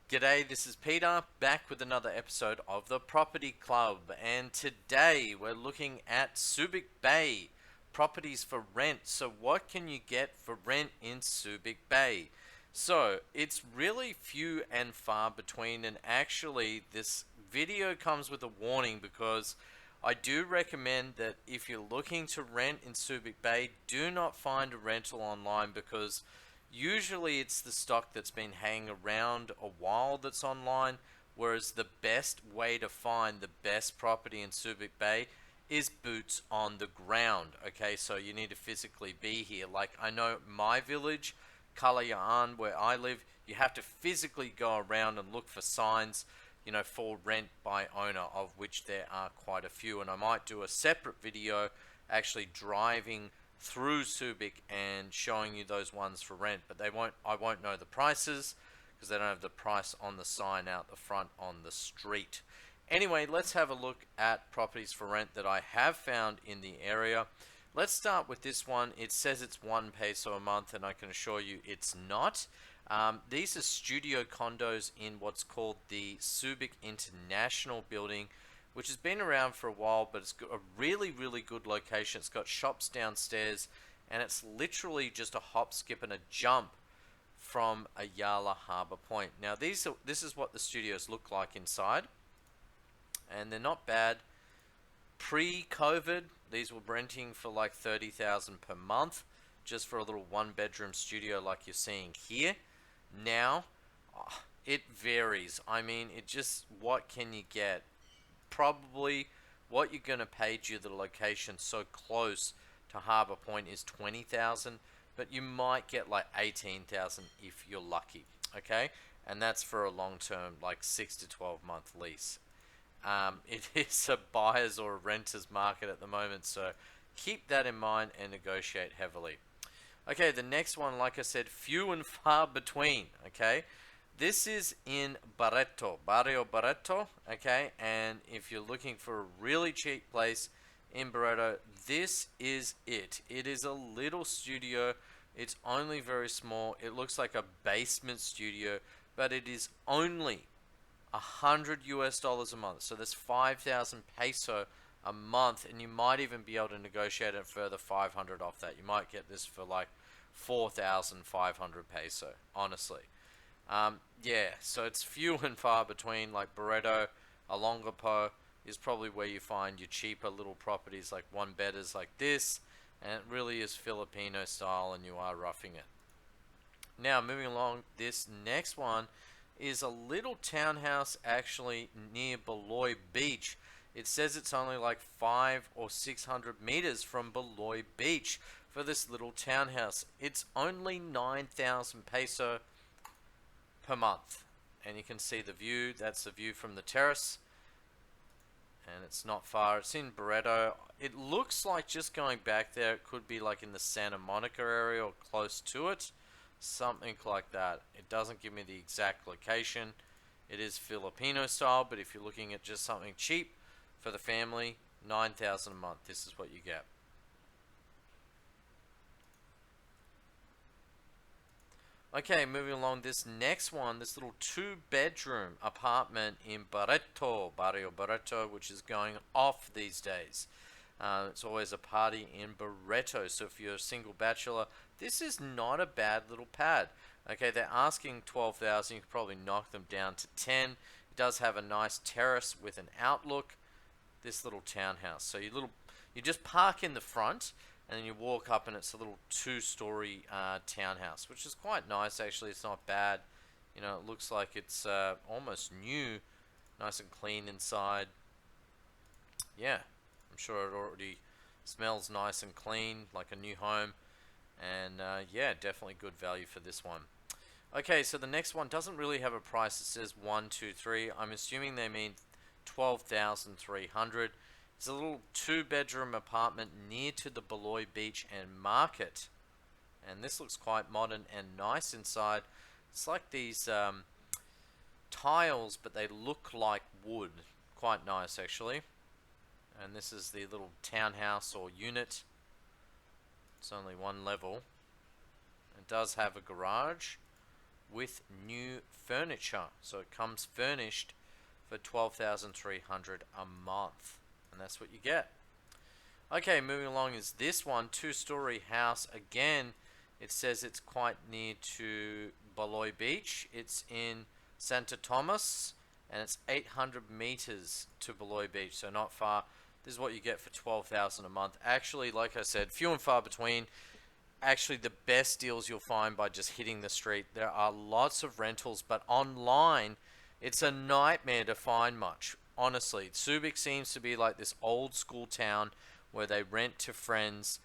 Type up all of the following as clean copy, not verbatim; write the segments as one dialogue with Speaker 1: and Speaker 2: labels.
Speaker 1: G'day, this is Peter, back with another episode of the Property Club, and today we're looking at Subic Bay, properties for rent. So what can you get for rent in Subic Bay? So it's really few and far between, and actually this video comes with a warning because I do recommend that if you're looking to rent in Subic Bay, do not find a rental online because usually it's the stock that's been hanging around a while that's online, whereas the best way to find the best property in Subic Bay is boots on the ground. Okay, so you need to physically be here. Like I know my village, Kalyan, where I live, you have to physically go around and look for signs, for rent by owner, of which there are quite a few. And I might do a separate video actually driving through Subic and showing you those ones for rent, but I won't know the prices because they don't have the price on the sign out the front on the street. Anyway, let's have a look at properties for rent that I have found in the area. Let's start with this one. It says it's 1 peso a month, and I can assure you it's not. These are studio condos in what's called the Subic International Building, which has been around for a while, but it's got a really, really good location. It's got shops downstairs, and it's literally just a hop, skip, and a jump from Ayala Harbour Point. Now, this is what the studios look like inside, and they're not bad. Pre-COVID, these were renting for like 30,000 per month, just for a little one-bedroom studio like you're seeing here. Now, it varies. I mean, what can you get? Probably what you're going to pay due to the location so close to Harbour Point is 20,000, but you might get like 18,000 if you're lucky. Okay, and that's for a long-term, like 6 to 12 month lease. It is a buyer's or a renter's market at the moment, so keep that in mind and negotiate heavily. Okay, the next one, like I said, few and far between. Okay, this is in Barretto, Barrio Barretto. Okay, and if you're looking for a really cheap place in Barretto, this is it. It is a little studio. It's only very small. It looks like a basement studio, but it is only $100 a month. So that's 5,000 peso a month, and you might even be able to negotiate a further 500 off that. You might get this for like 4,500 peso, honestly. Yeah, so it's few and far between. Like Barretto, Alongapo is probably where you find your cheaper little properties like one bedders like this, and it really is Filipino style, and you are roughing it. Now, moving along, this next one is a little townhouse actually near Beloy Beach. It says it's only like 500 or 600 meters from Beloy Beach for this little townhouse. It's only 9,000 peso per month, and you can see the view. That's the view from the terrace, and it's not far. It's in Barretto. It looks like, just going back there, it could be like in the Santa Monica area or close to it, something like that. It doesn't give me the exact location. It is Filipino style, but if you're looking at just something cheap for the family, 9,000 a month, this is what you get. Okay, moving along, this next one, this little 2-bedroom apartment in Barretto, Barrio Barretto, which is going off these days. It's always a party in Barretto, so if you're a single bachelor, this is not a bad little pad. Okay, they're asking 12,000. You could probably knock them down to 10. It does have a nice terrace with an outlook. This little townhouse. So you just park in the front, and then you walk up, and it's a little 2-story townhouse, which is quite nice actually. It's not bad. It looks like it's almost new, nice and clean inside. Yeah, I'm sure it already smells nice and clean, like a new home. And yeah, definitely good value for this one. Okay, so the next one doesn't really have a price. It says 123. I'm assuming they mean 12,300. It's a little 2-bedroom apartment near to the Beloy Beach and Market, and this looks quite modern and nice inside. It's like these tiles, but they look like wood. Quite nice actually. And this is the little townhouse or unit. It's only one level. It does have a garage, with new furniture. So it comes furnished for $12,300 a month, and that's what you get. Okay, moving along is this one, two-story house. Again, it says it's quite near to Beloy Beach. It's in Santa Thomas, and it's 800 meters to Beloy Beach, so not far. This is what you get for $12,000 a month. Actually, like I said, few and far between. Actually, the best deals you'll find by just hitting the street. There are lots of rentals, but online, it's a nightmare to find much. Honestly, Subic seems to be like this old school town where they rent to friends.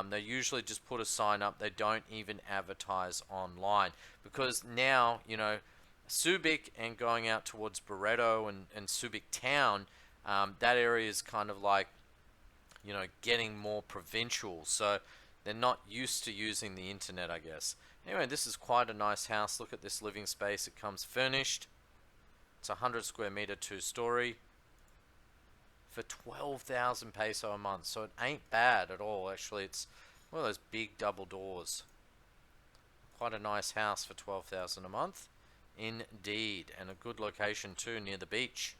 Speaker 1: They usually just put a sign up. They don't even advertise online because now, Subic and going out towards Barretto and Subic town, that area is kind of like, getting more provincial. So they're not used to using the internet, I guess. Anyway, this is quite a nice house. Look at this living space. It comes furnished. It's 100 square meter, two-story, for 12,000 peso a month. So it ain't bad at all. Actually, it's one of those big double doors. Quite a nice house for 12,000 a month. Indeed, and a good location too, near the beach.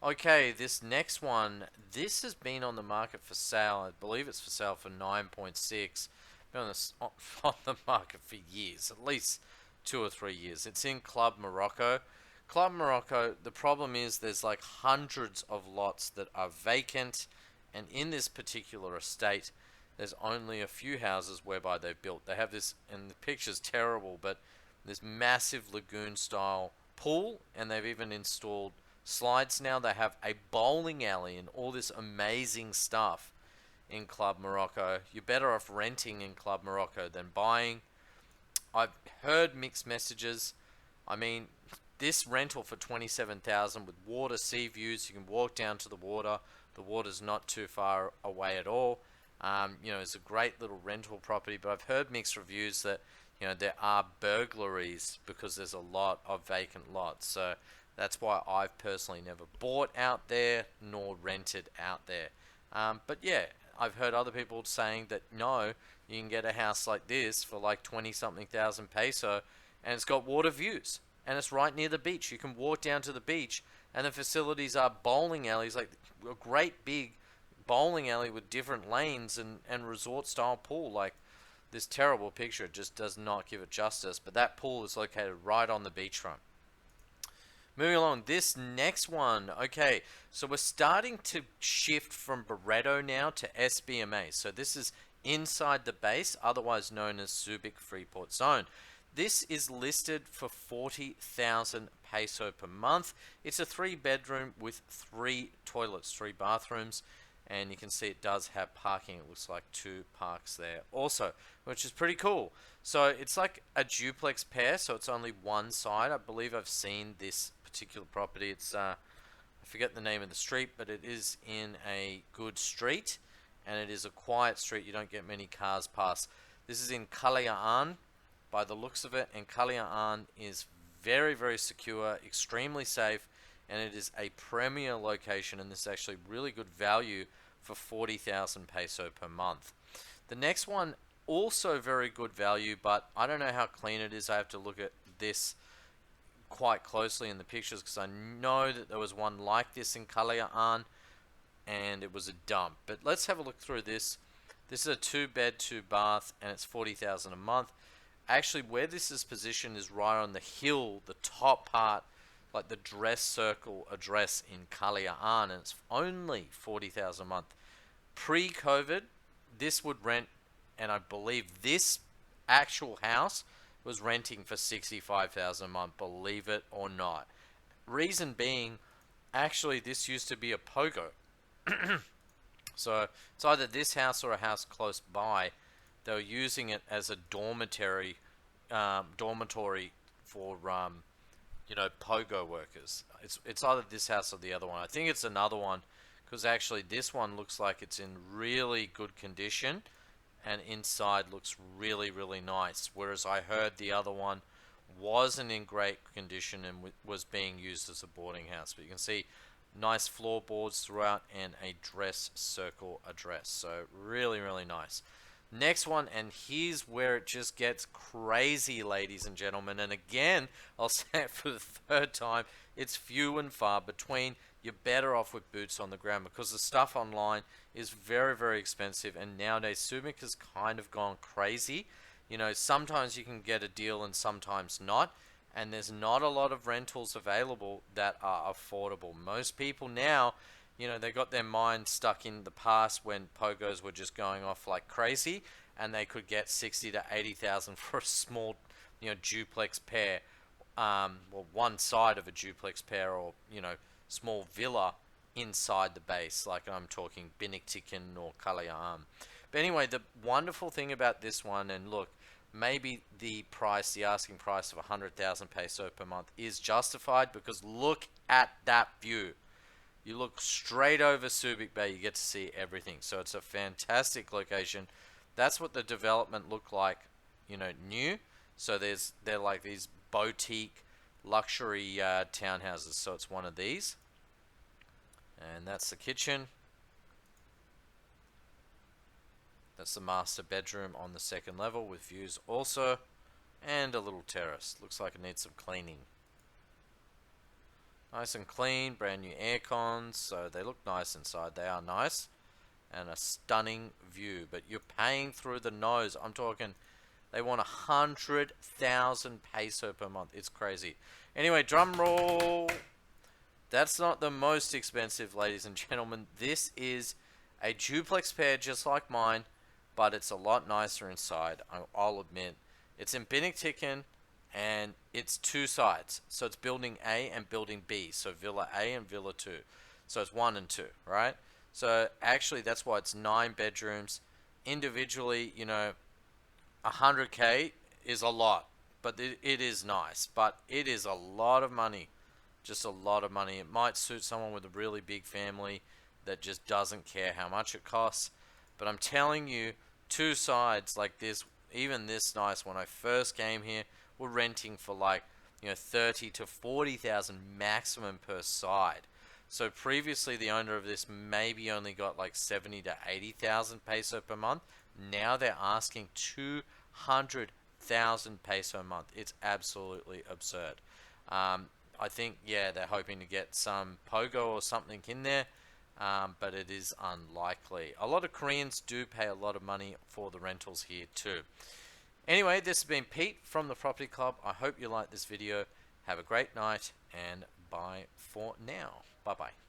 Speaker 1: Okay, this next one, this has been on the market for sale. I believe it's for sale for 9.6. Been on the market for years, at least 2 or 3 years. It's in Club Morocco. Club Morocco, the problem is there's like hundreds of lots that are vacant, and in this particular estate, there's only a few houses whereby they've built. They have this, and the picture's terrible, but this massive lagoon-style pool, and they've even installed slides now. They have a bowling alley and all this amazing stuff in Club Morocco. You're better off renting in Club Morocco than buying. I've heard mixed messages. I mean, this rental for 27,000 with water, sea views, you can walk down to the water. The water's not too far away at all. It's a great little rental property, but I've heard mixed reviews that, there are burglaries because there's a lot of vacant lots. So that's why I've personally never bought out there nor rented out there. But yeah, I've heard other people saying that no, you can get a house like this for like 20-something thousand peso, and it's got water views, and it's right near the beach. You can walk down to the beach, and the facilities are bowling alleys, like a great big bowling alley with different lanes and resort style pool. Like, this terrible picture just does not give it justice, but that pool is located right on the beachfront. Moving along, this next one. Okay, so we're starting to shift from Barretto now to SBMA. So this is inside the base, otherwise known as Subic Freeport Zone. This is listed for 40,000 peso per month. It's a 3-bedroom with 3 toilets, 3 bathrooms. And you can see it does have parking. It looks like 2 parks there also, which is pretty cool. So it's like a duplex pair, so it's only one side. I believe I've seen this particular property. It's I forget the name of the street, but it is in a good street, and it is a quiet street. You don't get many cars past. This is in Kalyan by the looks of it, and Kalyan is very, very secure, extremely safe, and it is a premier location, and this is actually really good value for 40,000 peso per month. The next one, also very good value, but I don't know how clean it is. I have to look at this quite closely in the pictures because I know that there was one like this in Kalyan and it was a dump. But let's have a look through this. This is a 2-bed, 2-bath, and it's 40,000 a month. Actually, where this is positioned is right on the hill, the top part, like the dress circle address in Kalyan, and it's only 40,000 a month. Pre-COVID, this would rent, and I believe this actual house was renting for 65,000 a month, believe it or not. Reason being, actually this used to be a pogo. So it's either this house or a house close by. They were using it as a dormitory for pogo workers. It's either this house or the other one. I think it's another one because actually this one looks like it's in really good condition and inside looks really, really nice, whereas I heard the other one wasn't in great condition and was being used as a boarding house. But you can see nice floorboards throughout and a dress circle address, so really, really nice. Next one, and here's where it just gets crazy, ladies and gentlemen. And again, I'll say it for the third time, it's few and far between. You're better off with boots on the ground because the stuff online is very, very expensive. And nowadays, Subic has kind of gone crazy. You know, sometimes you can get a deal and sometimes not. And there's not a lot of rentals available that are affordable. Most people now, you know, they got their mind stuck in the past when pogos were just going off like crazy, and they could get 60 to 80,000 for a small, you know, duplex pair, well, one side of a duplex pair, or you know, small villa inside the base. Like I'm talking Binniktikin or Kalyan. But anyway, the wonderful thing about this one, and look, maybe the price, the asking price of 100,000 peso per month is justified because look at that view. You look straight over Subic Bay, you get to see everything. So it's a fantastic location. That's what the development looked like, you know, new. So they're like these boutique luxury townhouses. So it's one of these. And that's the kitchen. That's the master bedroom on the second level with views also. And a little terrace. Looks like it needs some cleaning. Nice and clean, brand new air cons, so they look nice inside. They are nice. And a stunning view. But you're paying through the nose. I'm talking, they want 100,000 peso per month. It's crazy. Anyway, drum roll. That's not the most expensive, ladies and gentlemen. This is a duplex pair just like mine, but it's a lot nicer inside, I'll admit. It's in Binniktikin, and it's two sides. So it's building A and building B. So Villa A and Villa 2. So it's 1 and 2, right? So actually that's why it's 9 bedrooms. Individually, you know, 100K is a lot, but it is nice. But it is a lot of money. Just a lot of money. It might suit someone with a really big family that just doesn't care how much it costs. But I'm telling you, two sides like this, even this nice, when I first came here, were renting for like, you know, 30 to 40,000 maximum per side. So previously the owner of this maybe only got like 70 to 80,000 peso per month. Now they're asking 200,000 peso a month. It's absolutely absurd. I think, yeah, they're hoping to get some pogo or something in there, but it is unlikely. A lot of Koreans do pay a lot of money for the rentals here too. Anyway, this has been Pete from the Property Club. I hope you liked this video. Have a great night, and bye for now. Bye-bye.